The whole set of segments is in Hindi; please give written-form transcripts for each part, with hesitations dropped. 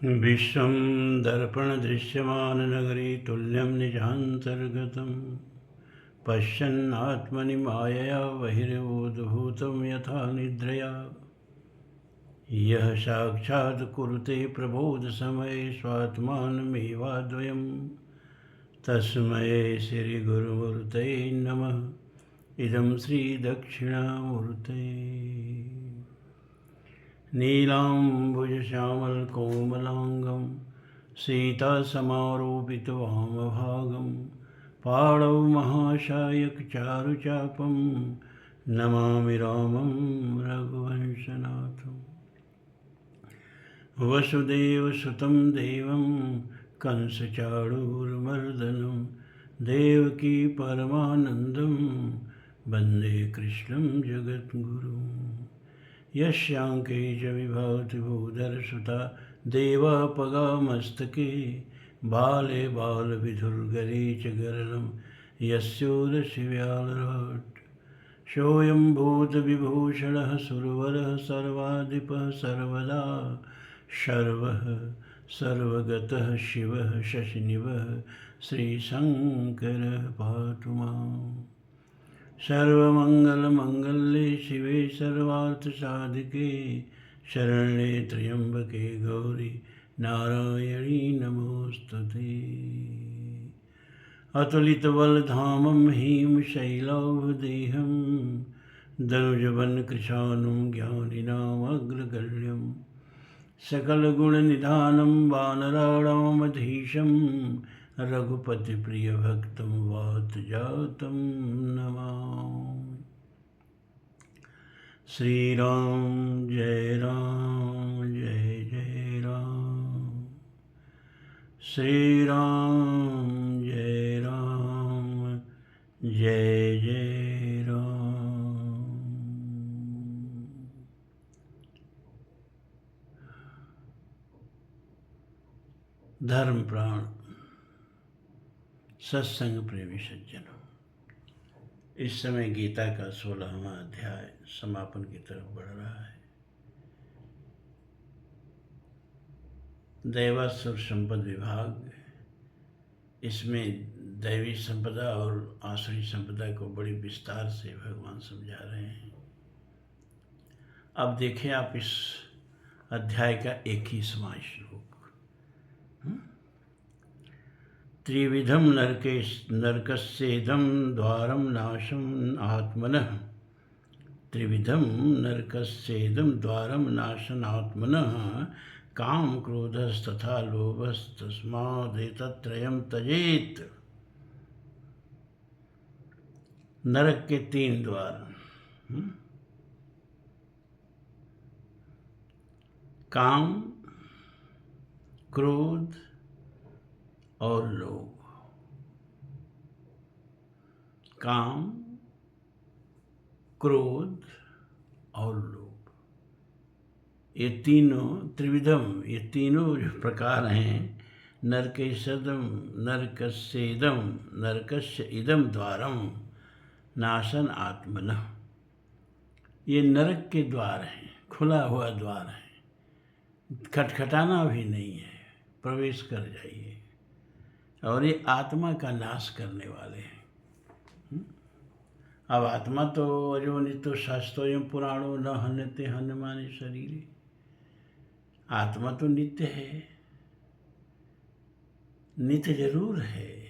विश्वं दर्पणदृश्यमाननगरी तुल्यं निजान्तर्गतं पश्यन्नात्मनि मायया बहिर्बोधभूतं यथा निद्रया यः साक्षात् कुरुते प्रबोधसमये स्वात्मानमेवाद्वयं तस्मै श्रीगुरुमूर्तये नमः। इदं श्रीदक्षिणामूर्तये। नीलाम्बुजश्यामलकोमलाङ्गं सीतासमारोपितवामभागं पाणौ महाशायकचारुचापं नमामि रामं रघुवंशनाथं। वसुदेवसुतं देवं कंसचाणूरमर्दनं देवकी परमानन्दं वन्दे कृष्णं जगद्गुरुम्। यस्यांके च विभवति भूधरसुता देवापगामस्तके बाले बालविधुर्गरे च गरलं यस्योदशिव्यालराट् सोऽयं भूतविभूषणः सुरवरः सर्वाधिपः सर्वदा सर्वः सर्वगतः शिवः शशिनिभः श्रीशङ्करः पातु माम्। सर्वमङ्गलमङ्गल्ये शिवे सर्वार्थसाधिके शरण्ये त्र्यम्बके गौरी नारायणी नमोस्तुते। अतुलितबलधामं हिमशैलावदेहं दनुजवनकृशानुं ज्ञानिनामग्रगण्यं सकलगुणनिधानं वानराणामधीशं रघुपतिप्रियभक्तं वातजातं नमामि। श्रीराम जय राम श्री राम जय राम। धर्म प्राण सत्संग प्रेमी सज्जनों, इस समय गीता का 16वां अध्याय समापन की तरफ बढ़ रहा है। दैवासुर संपद विभाग, इसमें दैवी संपदा और आसुरी संपदा को बड़ी विस्तार से भगवान समझा रहे हैं। अब देखें आप इस अध्याय का 21वां श्लोक। त्रिविधं नरकस्येदं द्वारं नाशं आत्मनः। त्रिविधं नरकस्येदं द्वारं नाशनात्मनः काम क्रोधस्तथा लोभस्तस्मादेतत्त्रयं त्यजेत्। नरक के 3 द्वार, काम, क्रोध और लोभ। काम, क्रोध और लोभ, ये तीनों त्रिविधम, ये तीनों जो प्रकार हैं। नरकस्य इदम द्वारम नाशन आत्मनः। ये नरक के द्वार हैं, खुला हुआ द्वार है, खटखटाना भी नहीं है, प्रवेश कर जाइए। और ये आत्मा का नाश करने वाले हैं। अब आत्मा तो अजो नित्य शास्त्रों पुराणों न हन्यते हन्यमाने शरीरे। आत्मा तो नित्य है, नित्य जरूर है,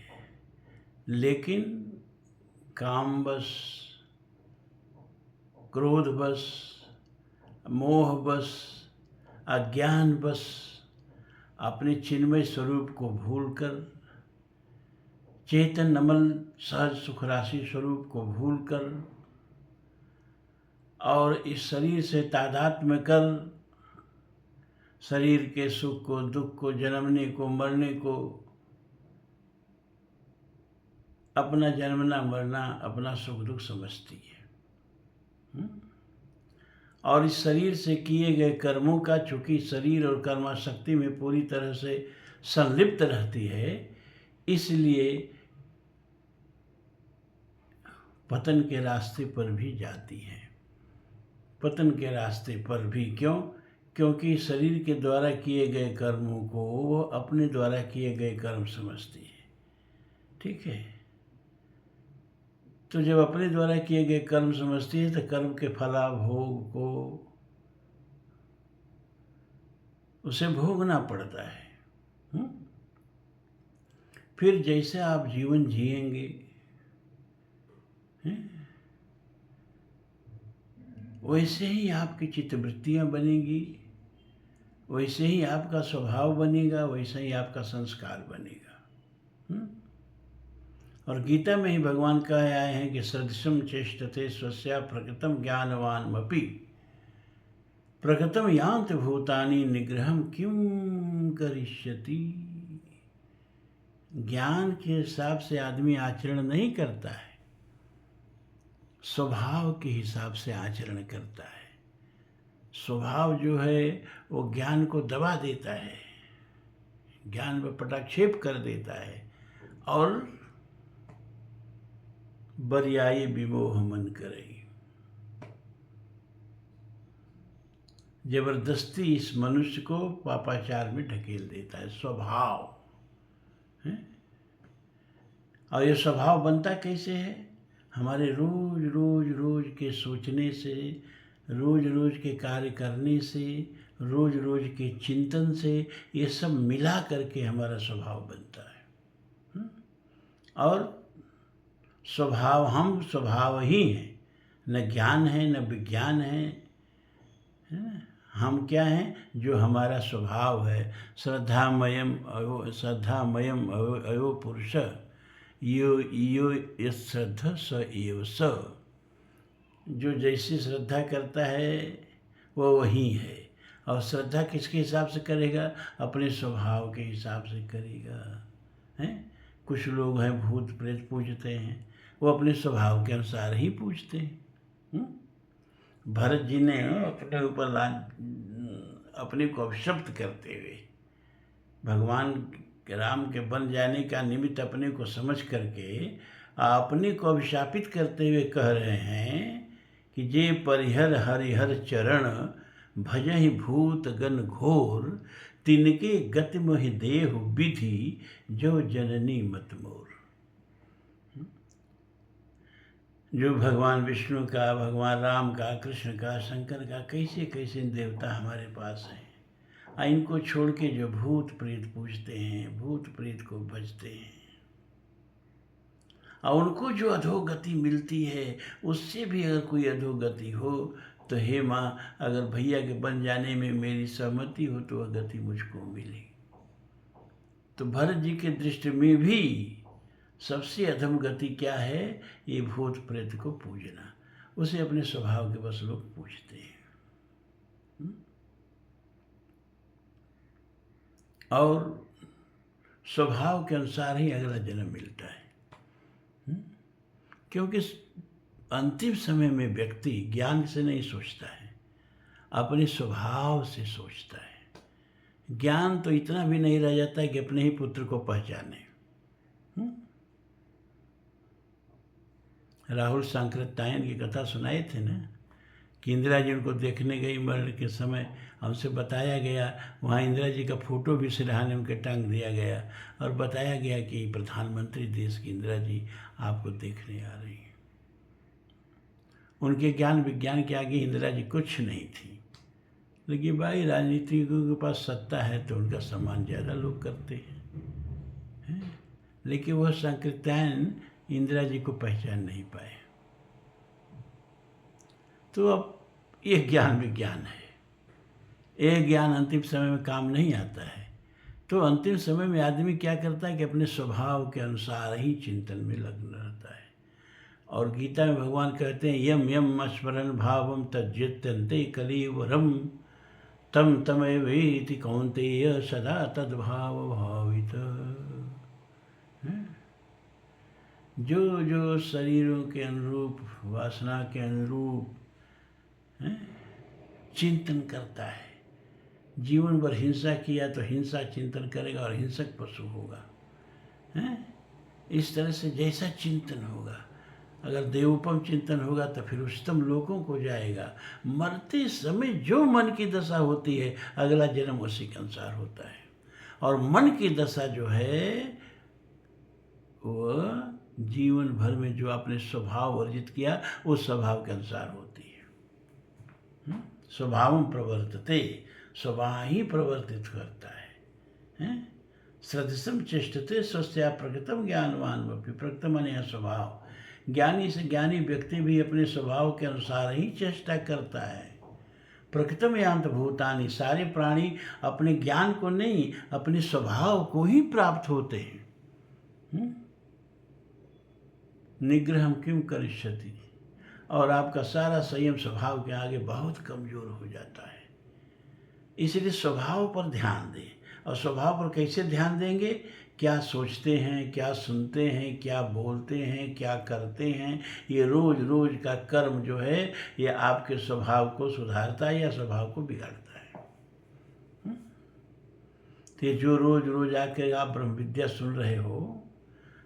लेकिन काम बस, क्रोध बस, मोह बस, अज्ञान बस अपने चिन्मय स्वरूप को भूलकर, चेतन नमल सहज सुख राशि स्वरूप को भूलकर और इस शरीर से तादात्म्य कर शरीर के सुख को, दुख को, जन्मने को, मरने को, अपना जन्मना मरना, अपना सुख दुख समझती है। और इस शरीर से किए गए कर्मों का, चूंकि शरीर और कर्माशक्ति में पूरी तरह से संलिप्त रहती है, इसलिए पतन के रास्ते पर भी जाती है। पतन के रास्ते पर भी क्यों क्योंकि शरीर के द्वारा किए गए कर्मों को वो अपने द्वारा किए गए कर्म समझती है। ठीक है, तो जब अपने द्वारा किए गए कर्म समझती है तो कर्म के फलाभोग को उसे भोगना पड़ता है। फिर जैसे आप जीवन जिएंगे, वैसे ही आपकी चित्तवृत्तियाँ बनेगी, वैसे ही आपका स्वभाव बनेगा, वैसे ही आपका संस्कार बनेगा। और गीता में ही भगवान कह आए हैं कि सदृशं चेष्टते स्वस्या प्रकृतं ज्ञानवानमपि प्रकृतं यान्ति भूतानि निग्रहं किं करिष्यति। ज्ञान के हिसाब से आदमी आचरण नहीं करता है, स्वभाव के हिसाब से आचरण करता है। स्वभाव जो है वो ज्ञान को दबा देता है, ज्ञान पर पटाक्षेप कर देता है और बरियाई विमोह मन करे, जबरदस्ती इस मनुष्य को पापाचार में ढकेल देता है स्वभाव है। और ये स्वभाव बनता कैसे है? हमारे रोज रोज रोज के सोचने से, रोज रोज के कार्य करने से, रोज रोज के चिंतन से, ये सब मिला करके हमारा स्वभाव बनता है। और स्वभाव, हम स्वभाव ही हैं, न ज्ञान है न विज्ञान है। हम क्या हैं? जो हमारा स्वभाव है। श्रद्धामयम अयो पुरुष यो यो यस श्रद्धा स एव स। जो जैसी श्रद्धा करता है वो वही है। और श्रद्धा किसके हिसाब से करेगा? अपने स्वभाव के हिसाब से करेगा। हैं? कुछ लोग हैं भूत प्रेत पूजते हैं, वो अपने स्वभाव के अनुसार ही पूजते हैं। भरत जी ने अपने ऊपर अपने को अपशब्द करते हुए भगवान राम के बन जाने का निमित्त अपने को समझ करके अपने को अभिशापित करते हुए कह रहे हैं कि जे परिहर हरिहर चरण भजहि भूत गण घोर तिनके गति मोहि देहु विधि जो जननी मत मोर। जो भगवान विष्णु का, भगवान राम का, कृष्ण का, शंकर का, कैसे कैसे देवता हमारे पास हैं, इनको छोड़ के जो भूत प्रेत पूजते हैं, भूत प्रेत को भजते हैं, और उनको जो अधोगति मिलती है, उससे भी अगर कोई अधोगति हो तो हे माँ, अगर भैया के बन जाने में मेरी सहमति हो तो वह गति मुझको मिले। तो भरत जी के दृष्टि में भी सबसे अधम गति क्या है? ये भूत प्रेत को पूजना। उसे अपने स्वभाव के बस लोग पूजते हैं। और स्वभाव के अनुसार ही अगला जन्म मिलता है। क्योंकि अंतिम समय में व्यक्ति ज्ञान से नहीं सोचता है, अपने स्वभाव से सोचता है। ज्ञान तो इतना भी नहीं रह जाता है कि अपने ही पुत्र को पहचाने। राहुल सांकृत्यायन की कथा सुनाए थे ना, कि इंदिरा जी उनको देखने गई मरण के समय, हमसे बताया गया, वहाँ इंदिरा जी का फोटो भी सिरहाने उनके टांग दिया गया और बताया गया कि प्रधानमंत्री देश की इंदिरा जी आपको देखने आ रही हैं। उनके ज्ञान विज्ञान के आगे इंदिरा जी कुछ नहीं थी। लेकिन भाई राजनीतिकों के पास सत्ता है तो उनका सम्मान ज़्यादा लोग करते हैं। लेकिन वह सांकृत्यायन इंदिरा जी को पहचान नहीं पाए। तो अब ये ज्ञान विज्ञान है, ये ज्ञान अंतिम समय में काम नहीं आता है। तो अंतिम समय में आदमी क्या करता है कि अपने स्वभाव के अनुसार ही चिंतन में लग्न रहता है। और गीता में भगवान कहते हैं यम यम स्मरण भावम तज्जत्यन्ते कलिवरम तम तमेवेति कौन्तेय सदा तद्भाव भावित। जो जो शरीरों के अनुरूप, वासना के अनुरूप चिंतन करता है, जीवन भर हिंसा किया तो हिंसा चिंतन करेगा और हिंसक पशु होगा। इस तरह से जैसा चिंतन होगा अगर देवोपम चिंतन होगा तो फिर उच्चतम लोकों को जाएगा। मरते समय जो मन की दशा होती है अगला जन्म उसी के अनुसार होता है। और मन की दशा जो है वह जीवन भर में जो आपने स्वभाव अर्जित किया उस स्वभाव के अनुसार होती है। स्वभावम प्रवर्तते, स्वभाव ही प्रवर्तित करता है। सदृशम चेष्टते स्वस्या प्रकृतम ज्ञानवान वपि, प्रकृतम माने स्वभाव। ज्ञानी से ज्ञानी व्यक्ति भी अपने स्वभाव के अनुसार ही चेष्टा करता है। प्रकृतम यांत भूतानि, सारे प्राणी अपने ज्ञान को नहीं अपने स्वभाव को ही प्राप्त होते हैं। निग्रहम किम करिष्यति, और आपका सारा संयम स्वभाव के आगे बहुत कमजोर हो जाता है। इसलिए स्वभाव पर ध्यान दें। और स्वभाव पर कैसे ध्यान देंगे? क्या सोचते हैं, क्या सुनते हैं, क्या बोलते हैं, क्या करते हैं, ये रोज रोज का कर्म जो है ये आपके स्वभाव को सुधारता है या स्वभाव को बिगाड़ता है। तो जो रोज रोज आकर आप ब्रह्म विद्या सुन रहे हो,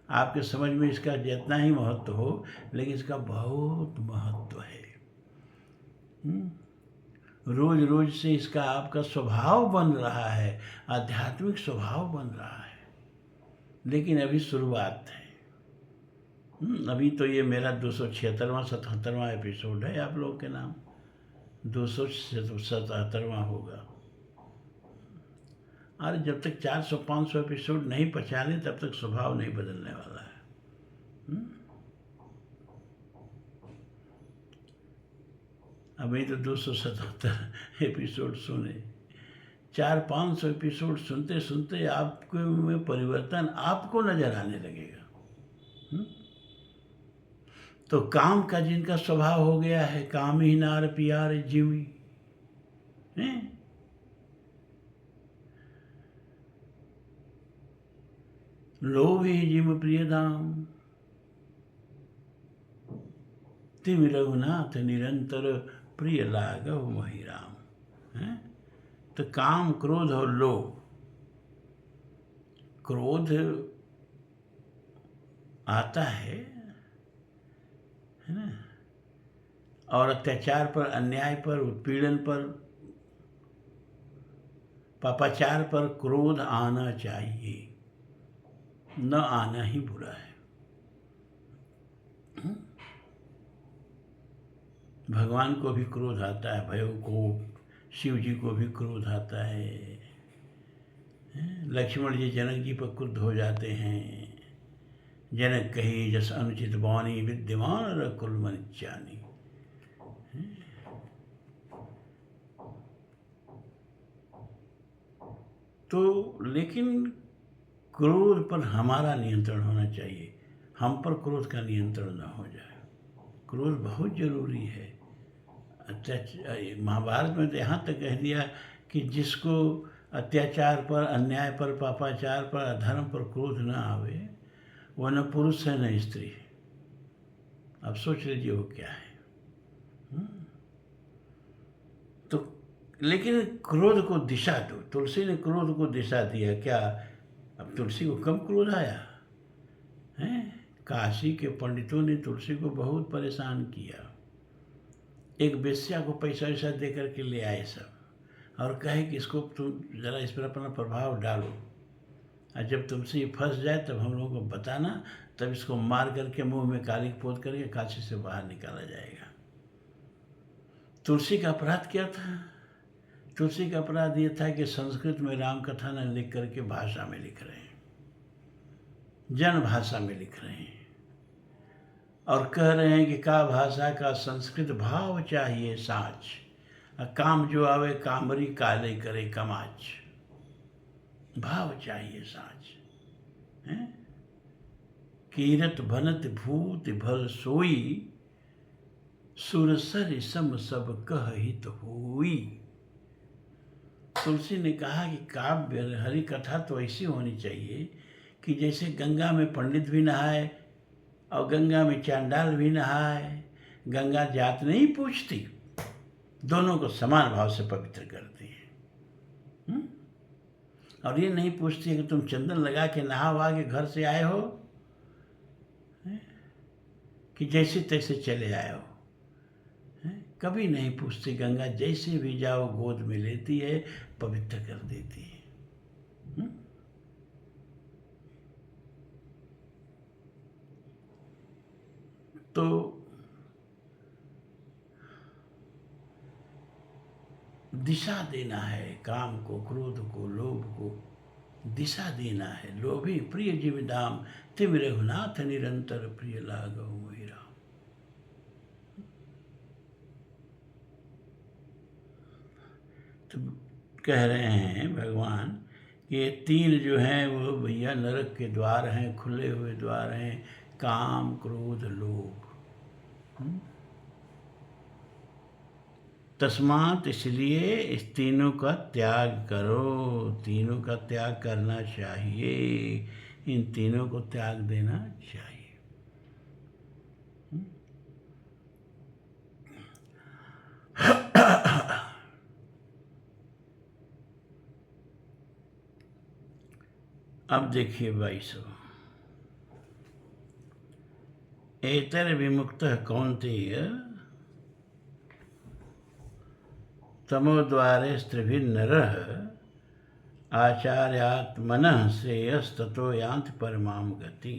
आपके समझ में इसका जितना ही महत्व हो, लेकिन इसका बहुत महत्व है। रोज रोज से इसका आपका स्वभाव बन रहा है, आध्यात्मिक स्वभाव बन रहा है। लेकिन अभी शुरुआत है। अभी तो ये मेरा 276वां 77वां एपिसोड है आप लोगों के नाम, 277वां होगा। अरे जब तक 400-500 एपिसोड नहीं पचा लें तब तक स्वभाव नहीं बदलने वाला है। अभी तो 277 एपिसोड सुने, 400-500 एपिसोड सुनते सुनते आपके में परिवर्तन आपको नजर आने लगेगा। तो काम का जिनका स्वभाव हो गया है, काम ही नार प्यार जीवी, लोभी जिम प्रिय धाम, तिम रघुनाथ निरंतर प्रिय लागव मोहि राम। तो काम, क्रोध और लोभ, क्रोध आता है ना, और अत्याचार पर, अन्याय पर, उत्पीड़न पर, पापाचार पर क्रोध आना चाहिए, न आना ही बुरा है। भगवान को भी क्रोध आता है, भयो को, शिव जी को भी क्रोध आता है। लक्ष्मण जी जनक जी पर क्रुद्ध हो जाते हैं। जनक कही जस अनुचित वाणी, विद्यमान रकुल मन जानी। तो लेकिन क्रोध पर हमारा नियंत्रण होना चाहिए, हम पर क्रोध का नियंत्रण न हो जाए। क्रोध बहुत जरूरी है। महाभारत में तो यहाँ तक कह दिया कि जिसको अत्याचार पर, अन्याय पर, पापाचार पर, अधर्म पर क्रोध न आवे वह न पुरुष है न स्त्री है। अब सोच लीजिए वो क्या है। तो लेकिन क्रोध को दिशा दो। तुलसी ने क्रोध को दिशा दिया। क्या अब तुलसी को कम क्रोध आया है? काशी के पंडितों ने तुलसी को बहुत परेशान किया। एक वेश्या को पैसा वैसा दे करके ले आए सब, और कहे कि इसको तुम ज़रा इस पर अपना प्रभाव डालो, और जब तुमसे ये फंस जाए तब हम लोगों को बताना, तब इसको मार करके मुंह में काली पोत करके काशी से बाहर निकाला जाएगा। तुलसी का अपराध क्या था? तुलसी का अपराध ये था कि संस्कृत में राम कथा न लिख करके भाषा में लिख रहे हैं, जन भाषा में लिख रहे हैं, और कह रहे हैं कि का भाषा का संस्कृत भाव चाहिए साच, काम जो आवे कामरी काले करे कमाच। भाव चाहिए साच है। कीरत बनत भूत भल सोई, सुरसर सम सब कह हित होई। तुलसी ने कहा कि काव्य हरि कथा तो ऐसी होनी चाहिए कि जैसे गंगा में पंडित भी नहाए और गंगा में चांडाल भी नहाए। गंगा जात नहीं पूछती, दोनों को समान भाव से पवित्र करती है। और ये नहीं पूछती है कि तुम चंदन लगा के नहा वहा के घर से आए हो, कि जैसे तैसे चले आए हो, कभी नहीं पूछती। गंगा जैसे भी जाओ गोद में लेती है, पवित्र कर देती है। तो दिशा देना है काम को, क्रोध को, लोभ को दिशा देना है। लोभी प्रिय जीवदाम, तिम रघुनाथ निरंतर प्रिय लागो मोहि राम। तो कह रहे हैं भगवान कि ये तीन जो हैं वो भैया नरक के द्वार हैं, खुले हुए द्वार हैं, काम, क्रोध, लोभ। तस्मात इसलिए इस तीनों का त्याग करो, तीनों का त्याग करना चाहिए, इन तीनों को त्याग देना चाहिए। अब देखिए 22। एतर विमुक्त कौन्तेय तमोद्वारे स्त्रिभिर्नरः आचार्यात्मनः श्रेयस्ततो यान्ति परमां गति।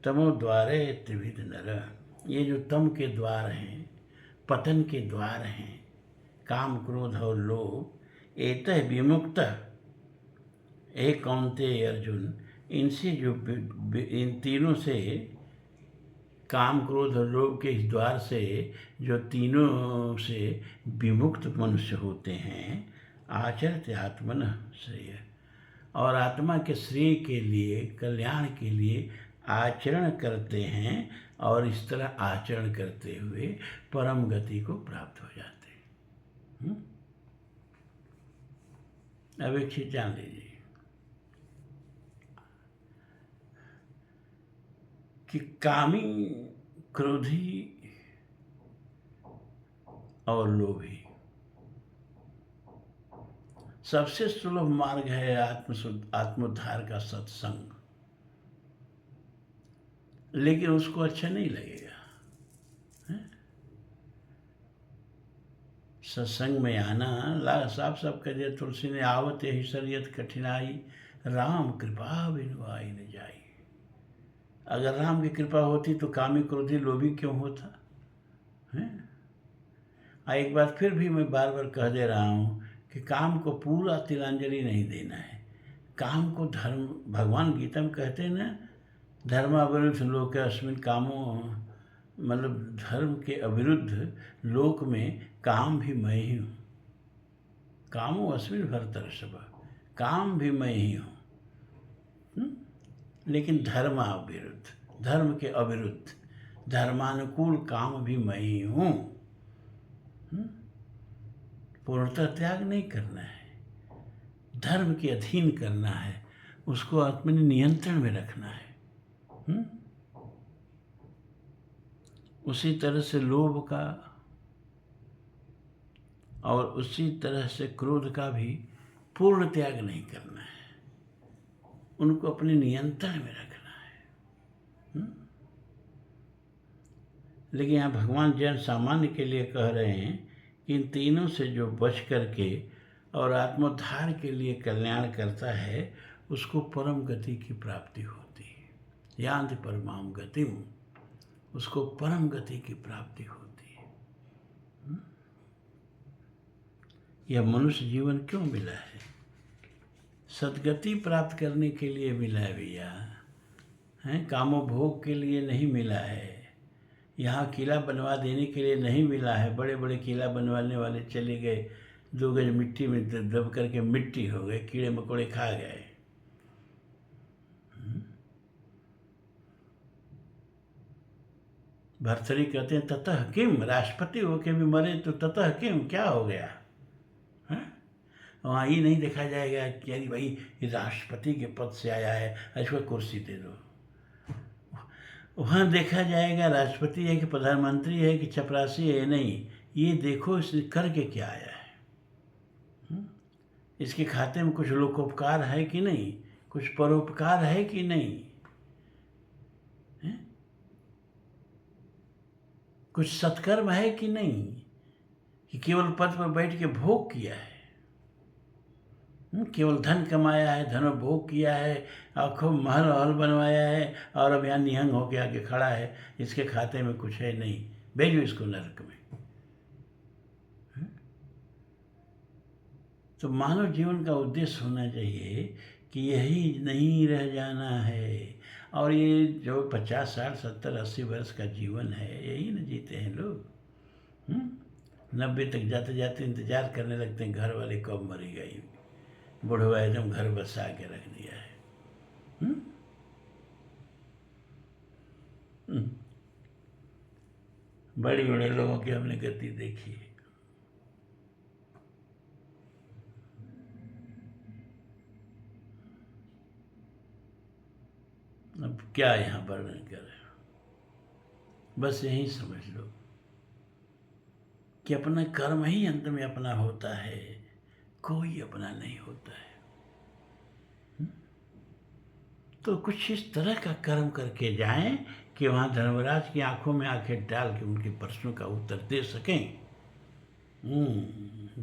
तमोद्वारे त्रिभिद नर, ये जो तम के द्वार हैं, पतन के द्वार हैं, काम, क्रोध और लोभ, एतः विमुक्त, एक कौन्तेय अर्जुन, इनसे जो इन तीनों से, काम, क्रोध और लोभ के इस द्वार से जो तीनों से विमुक्त मनुष्य होते हैं, आचरते आत्मन श्रेय, और आत्मा के श्रेय के लिए, कल्याण के लिए आचरण करते हैं, और इस तरह आचरण करते हुए परम गति को प्राप्त हो जाते हैं। अब एक चीज जान लीजिए कि कामी, क्रोधी और लोभी सबसे सुलभ मार्ग है आत्मोद्धार का सत्संग, लेकिन उसको अच्छा नहीं लगेगा। सत्संग में आना, साफ साफ कह दिया तुलसी ने, आवत यही शरीयत कठिनाई, राम कृपा बिनु आई न जाई। अगर राम की कृपा होती तो कामी, क्रोधी, लोभी क्यों होता है? एक बार फिर भी मैं बार बार कह दे रहा हूँ कि काम को पूरा तिलांजलि नहीं देना है। काम को धर्म, भगवान गीता में कहते हैं ना, धर्माविरुद्ध लोक अस्मिन कामो, मतलब धर्म के अविरुद्ध लोक में काम भी मैं ही हूँ। कामो अस्मिन भरतर्षभ, काम भी मैं ही हूँ, लेकिन धर्माविरुद्ध, धर्म के अविरुद्ध, धर्मानुकूल काम भी मैं ही हूँ। पूर्णतः त्याग नहीं करना है, धर्म के अधीन करना है, उसको अपने नियंत्रण में रखना है। उसी तरह से लोभ का और उसी तरह से क्रोध का भी पूर्ण त्याग नहीं करना है, उनको अपने नियंत्रण में रखना है। लेकिन यहाँ भगवान जन सामान्य के लिए कह रहे हैं कि इन तीनों से जो बच करके और आत्मोद्धार के लिए कल्याण करता है, उसको परम गति की प्राप्ति होती है। यान्ति परमां गतिम, उसको परम गति की प्राप्ति होती है। यह मनुष्य जीवन क्यों मिला है? सद्गति प्राप्त करने के लिए मिला है भैया, हैं? कामोभोग के लिए नहीं मिला है। यहाँ किला बनवा देने के लिए नहीं मिला है। बड़े बड़े किला बनवाने वाले चले गए, 2 गज मिट्टी में दब करके मिट्टी हो गए, कीड़े मकोड़े खा गए। भर्तृहरि कहते हैं ततः किम, राष्ट्रपति होके भी मरे तो ततः किम, क्या हो गया? वहाँ ये नहीं देखा जाएगा कि अरे भाई ये राष्ट्रपति के पद से आया है, इसको कुर्सी दे दो। वहाँ देखा जाएगा राष्ट्रपति है कि प्रधानमंत्री है कि चपरासी है, नहीं, ये देखो इसने करके क्या आया है, इसके खाते में कुछ लोकोपकार है कि नहीं, कुछ परोपकार है कि नहीं। कुछ सत्कर्म है कि नहीं, कि केवल पद पर बैठ के भोग किया है? केवल धन कमाया है, धन भोग किया है और खूब महल वहल बनवाया है और अब यहाँ निहंग होके आके खड़ा है, इसके खाते में कुछ है नहीं, भेजो इसको नरक में। तो मानव जीवन का उद्देश्य होना चाहिए कि यही नहीं रह जाना है। और ये जो 50, 60, 70, 80 वर्ष का जीवन है, यही न जीते हैं लोग। 90 तक जाते जाते इंतजार करने लगते हैं घर वाले कब मरेगा, ये बुढ़वा एकदम घर बसा के रख दिया है। बड़े बड़े लोगों की हमने गति देखी है। अब क्या यहाँ वर्णन करें, बस यही समझ लो कि अपना कर्म ही अंत में अपना होता है, कोई अपना नहीं होता है। तो कुछ इस तरह का कर्म करके जाएं कि वहाँ धर्मराज की आंखों में आंखें डाल के उनके प्रश्नों का उत्तर दे सकें।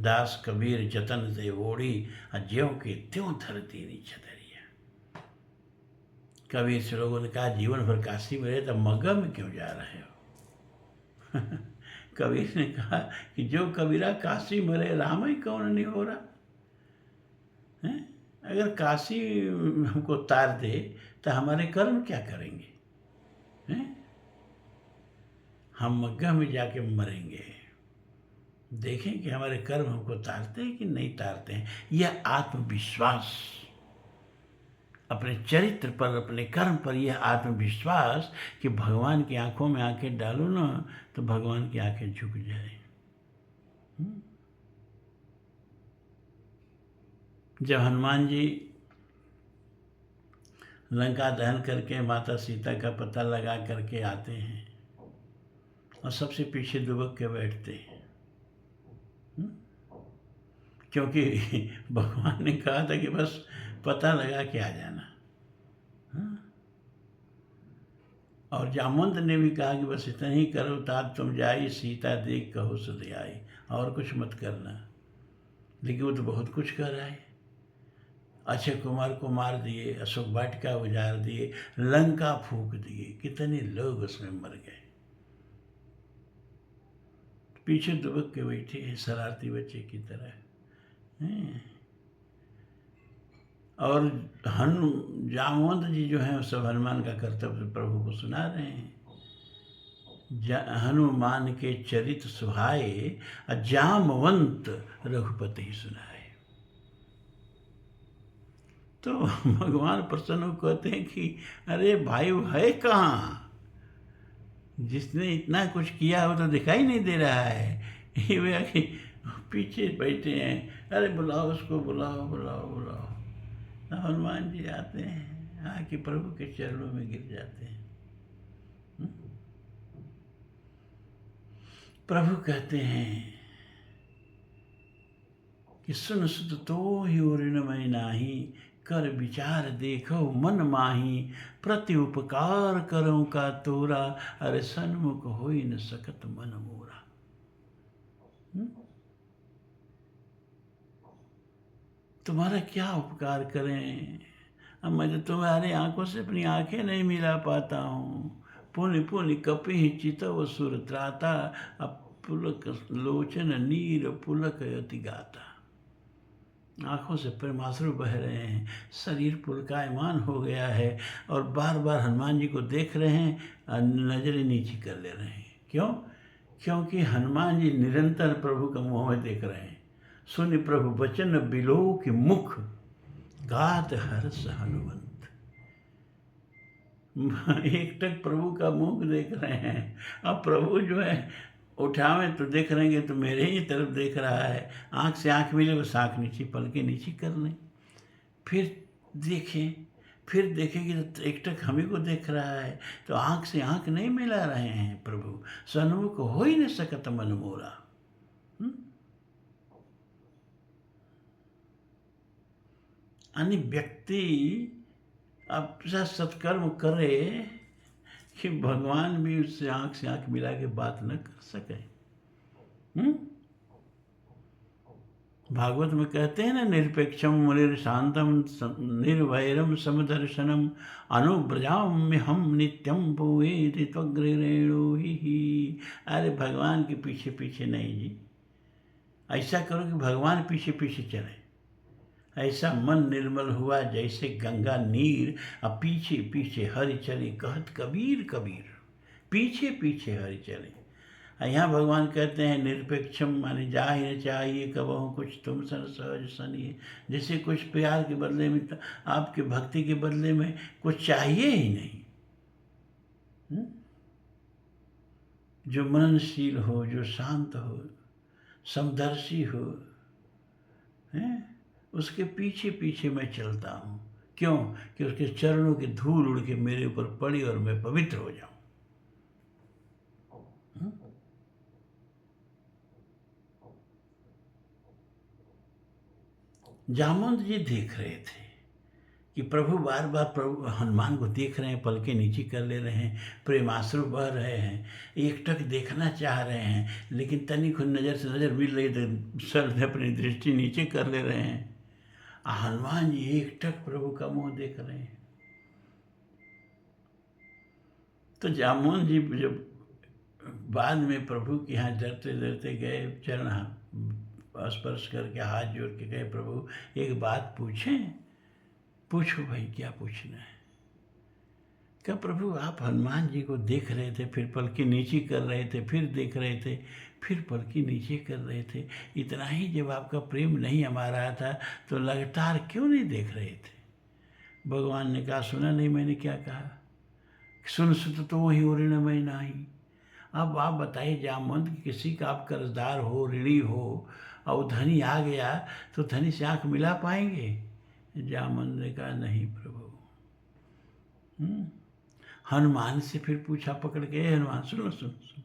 दास कबीर जतन से ओढ़ी ज्यों के त्यों धरती नी छतरिया। कबीर से लोगों ने कहा जीवन भर काशी में रहे तो मगह में क्यों जा रहे हो? कबीर ने कहा कि जो कबीरा काशी में रहे राम ही कौन नहीं हो रहा है? अगर काशी हमको तार दे तो हमारे कर्म क्या करेंगे? हैं? हम मग्गह में जाके मरेंगे, देखें कि हमारे कर्म हमको तारते हैं कि नहीं तारते हैं। यह आत्मविश्वास, अपने चरित्र पर, अपने कर्म पर यह आत्मविश्वास कि भगवान की आंखों में आंखें डालो ना तो भगवान की आंखें झुक जाए। जब हनुमान जी लंका दहन करके माता सीता का पता लगा करके आते हैं और सबसे पीछे दुबक के बैठते हैं, क्योंकि भगवान ने कहा था कि बस पता लगा के आ जाना। और जामवंत ने भी कहा कि बस इतना ही करो, तात तुम जाई सीता देख कहो सुध आई, और कुछ मत करना। लेकिन वो तो बहुत कुछ कर रहा है। अक्षय कुमार को मार दिए, अशोक वाटिका उजाड़ दिए, लंका फूंक दिए, कितने लोग उसमें मर गए। पीछे दुबक के बैठे हैं शरारती बच्चे की तरह। और जामवंत जी जो हैं सब हनुमान का कर्तव्य प्रभु को सुना रहे हैं। हनुमान के चरित सुहाए जामवंत रघुपति ही सुनाए। तो भगवान प्रसन्न कहते हैं कि अरे भाई है कहाँ? जिसने इतना कुछ किया वो तो दिखाई नहीं दे रहा है, ये वे कि पीछे बैठे हैं। अरे बुलाओ उसको, बुलाओ बुलाओ बुलाओ। तो हनुमान जी आते हैं, आके प्रभु के चरणों में गिर जाते हैं। प्रभु कहते हैं कि सुन सुत तो ही ऋणमय नाही, कर विचार देखो मन माही, प्रति उपकार करो का तोरा, अरे सन्मुख हो न सकत मन मोरा। तुम्हारा क्या उपकार करें? अब मैं तो तुम्हारी आंखों से अपनी आंखें नहीं मिला पाता हूँ। पुनि पुनि कपि चितव सुर त्राता, अब पुलक लोचन नीर पुलक अति गाता। आंखों से प्रेमाश्रु बह रहे हैं, शरीर पुलकायमान हो गया है और बार बार हनुमान जी को देख रहे हैं, नजरें नीची कर ले रहे हैं। क्यों? क्योंकि हनुमान जी निरंतर प्रभु का मुँह में देख रहे हैं। सुनि प्रभु बचन बिलो के मुख, गात हर्ष हनुमंत। एक टक प्रभु का मुख देख रहे हैं। अब प्रभु जो है उठावे तो देख रहेंगे तो मेरे ही तरफ देख रहा है। आँख से आँख मिले बस आँख नीची, पलके नीची कर लें, फिर देखें, फिर देखेंगे तो एक टक हम ही को देख रहा है। तो आँख से आँख नहीं मिला रहे हैं प्रभु, सन्मुख हो ही नहीं सकत मन मोरा। यानी व्यक्ति अब सत्कर्म करे कि भगवान भी उससे आंख से आंख मिला के बात न कर सके। भागवत में कहते हैं ना, निरपेक्षम मुनिर्शांतम निर्वैरम समदर्शनम अनुव्रजाम्य हम नित्यम भूयेति त्वग्रेणु ही। अरे भगवान के पीछे पीछे नहीं जी, ऐसा करो कि भगवान पीछे पीछे चले। ऐसा मन निर्मल हुआ जैसे गंगा नीर, अब पीछे पीछे हरि चले, कहत कबीर कबीर, पीछे पीछे हरि चले। यहाँ भगवान कहते हैं निरपेक्षम, माने जा ही न चाहिए कबहू कुछ तुम सन सहज सनिए। जैसे कुछ प्यार के बदले में, आपके भक्ति के बदले में कुछ चाहिए ही नहीं। जो मननशील हो, जो शांत हो, समदर्शी हो, उसके पीछे पीछे मैं चलता हूँ। क्यों? कि उसके चरणों की धूल उड़ के मेरे ऊपर पड़ी और मैं पवित्र हो जाऊं। जामवंत जी देख रहे थे कि प्रभु बार बार प्रभु हनुमान को देख रहे हैं, पलके नीचे कर ले रहे हैं, प्रेमाश्रु बह रहे हैं, एकटक देखना चाह रहे हैं, लेकिन तनिक नज़र से नज़र मिल रही तो सर अपनी दृष्टि नीचे कर ले रहे हैं। हनुमान जी एकटक प्रभु का मुंह देख रहे हैं। तो जामवंत जी जब बाद में प्रभु के यहाँ डरते डरते गए, चरण स्पर्श करके हाथ जोड़ के गए, प्रभु एक बात पूछें? पूछो भाई, क्या पूछना है? क्या प्रभु आप हनुमान जी को देख रहे थे, फिर पलकी नीचे कर रहे थे, फिर देख रहे थे, फिर पलकी नीचे कर रहे थे, इतना ही जब आपका प्रेम नहीं हमा रहा था तो लगातार क्यों नहीं देख रहे थे? भगवान ने कहा सुना नहीं मैंने क्या कहा? सुन सुत तो वही ऋणमय नाही। अब आप बताइए जामवंत, किसी का आप कर्जदार हो, ऋणी हो, और धनी आ गया तो धनी से आंख मिला पाएंगे? जामवंत ने कहा नहीं प्रभु। हनुमान से फिर पूछा पकड़ के, हनुमान सुनो सुनो सुनो,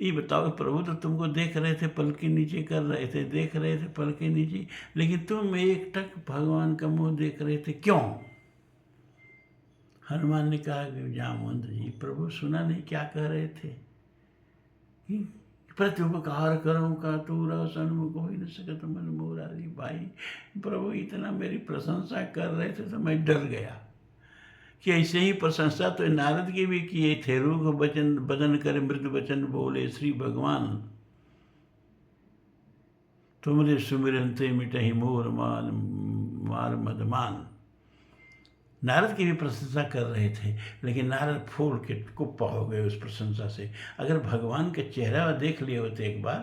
ये बताओ प्रभु तो तुमको देख रहे थे, पलके नीचे कर रहे थे, देख रहे थे पलके नीचे, लेकिन तुम एकटक भगवान का मुंह देख रहे थे, क्यों? हनुमान ने कहा कि जामवंत जी, प्रभु सुना नहीं क्या कह रहे थे? प्रत्युपकार करो का तू सन्मुख हो ही न सकत मन मुरारी। भाई प्रभु इतना मेरी प्रशंसा कर रहे थे तो मैं डर गया कि ऐसे ही प्रशंसा तो नारद की भी किए थे। रूख बचन बदन कर मृदु वचन बोले श्री भगवान, तुमरे सुमिरन ते मिटहि मोर मान मार मदमान। नारद की भी प्रशंसा कर रहे थे, लेकिन नारद फूल के कुप्पा हो गए उस प्रशंसा से। अगर भगवान के चेहरा देख लिए होते एक बार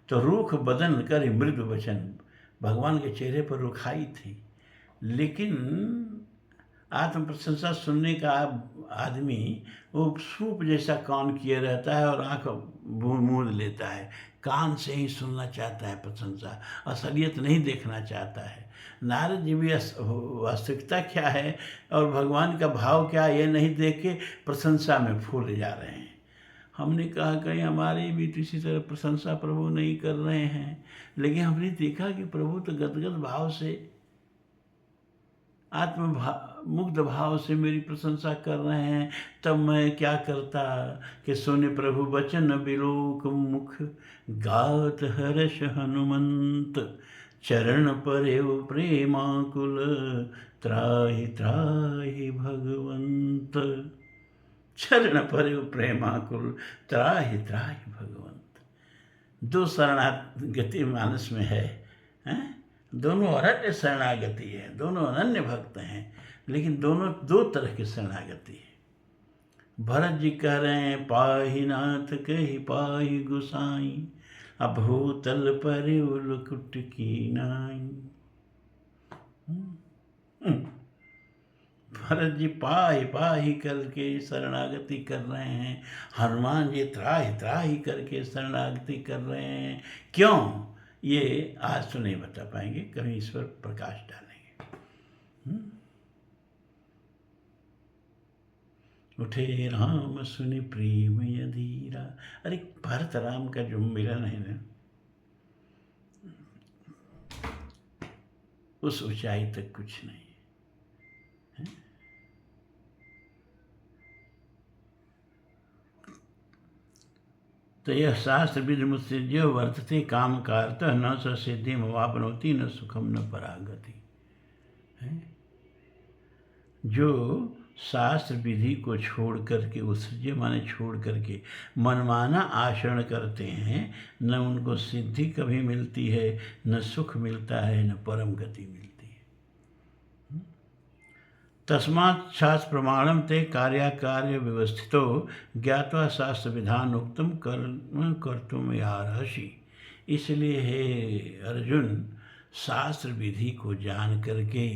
तो रूख बदन कर मृदु वचन, भगवान के चेहरे पर रुखाई थी, लेकिन आत्म प्रशंसा सुनने का आदमी वो सूप जैसा कान किए रहता है और आंख मूंद लेता है, कान से ही सुनना चाहता है प्रशंसा, असलियत नहीं देखना चाहता है। नारद जी भी वास्तविकता क्या है और भगवान का भाव क्या है ये नहीं देख के प्रशंसा में फूल जा रहे हैं। हमने कहा कहीं हमारी भी तो इसी तरह प्रशंसा प्रभु नहीं कर रहे हैं, लेकिन हमने देखा कि प्रभु तो गदगद भाव से, मुग्ध भाव से मेरी प्रशंसा कर रहे हैं। तब मैं क्या करता कि सुने प्रभु वचन बिलोक मुख, गात हर्ष हनुमंत, चरण परेव प्रेमाकुल, त्राहि त्राहि भगवंत। चरण परेव प्रेमाकुल, त्राहि त्राहि भगवंत। दो शरणागति मानस में है, हैं? दोनों अरण्य शरणागति है, दोनों अनन्य भक्त हैं, लेकिन दोनों दो तरह की शरणागति है। भरत जी कह रहे हैं पाहि नाथ कहि पाहि गुसाई, अब भूतल पर उलकुट की नाई। भरत जी पाहि पाहि करके शरणागति कर रहे हैं, हनुमान जी त्राहि त्राहि करके शरणागति कर रहे हैं। क्यों? ये आज तो नहीं बता पाएंगे, कभी इस पर प्रकाश डालेंगे। उठे राम सुनि प्रेम अधीरा। अरे भरत राम का जो मिलन है ना, उस ऊंचाई तक कुछ नहीं है। तो यह शास्त्र विधि मुत्सृज्य वर्तते काम कारतः न स सिद्धिम वापनोति न सुखम न परागति। जो शास्त्र विधि को छोड़ करके, उत्सृज्य माने छोड़ करके मनमाना आचरण करते हैं, न उनको सिद्धि कभी मिलती है, न सुख मिलता है, न परम गति मिलती है। तस्मात् शास्त्र प्रमाणम ते कार्याकार्य व्यवस्थितो ज्ञात्वा शास्त्र विधान उक्तम कर्म कर्तुम यार्हसि। इसलिए हे अर्जुन, शास्त्र विधि को जान करके,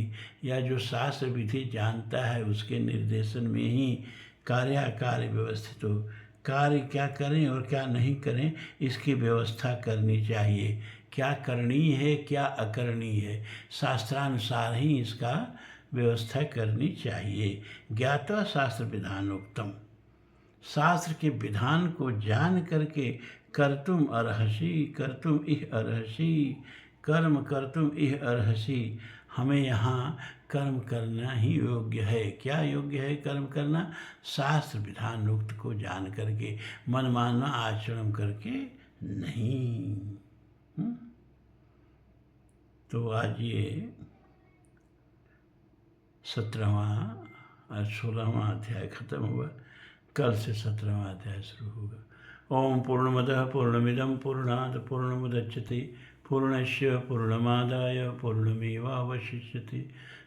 या जो शास्त्र विधि जानता है उसके निर्देशन में ही कार्याकार्य व्यवस्थित हो, कार्य क्या करें और क्या नहीं करें इसकी व्यवस्था करनी चाहिए। क्या करणीय है, क्या अकरणीय है, शास्त्रानुसार ही इसका व्यवस्था करनी चाहिए। ज्ञात्वा शास्त्र विधानोक्तम, शास्त्र के विधान को जान करके कर्तुम अर्हसि, कर्तुम इह अर्हसि, कर्म कर्तुम इह अर्हसि, हमें यहाँ कर्म करना ही योग्य है। क्या योग्य है कर्म करना? शास्त्र विधान उक्त को जान करके, मनमाना आचरण करके नहीं। तो आज ये 17वां आज 16वां अध्याय खत्म हुआ, कल से 17वां अध्याय शुरू होगा। ओम पूर्णमदः पूर्णमिदं पूर्णात् पूर्णमुदच्यते पूर्णस्य पूर्णमादाय पूर्णमेवावशिष्यते।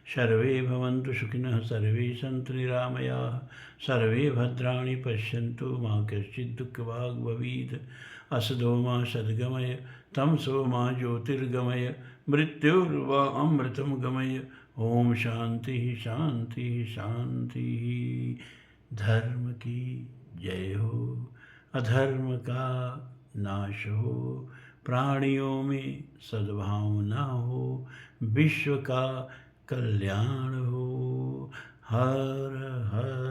सर्वे भवन्तु सुखिनः, सर्वे सन्तु निरामयाः, सर्वे भद्राणि पश्यन्तु मा कश्चित् दुःखभाग् भवेत्। असतो मा सद्गमय, तमसो मा ज्योतिर्गमय, मृत्युर्वा अमृतं गमय। ओम शांति शांति शांति। धर्म की जय हो, अधर्म का नाश हो, प्राणियों में सद्भावना हो, विश्व का कल्याण हो। हर हर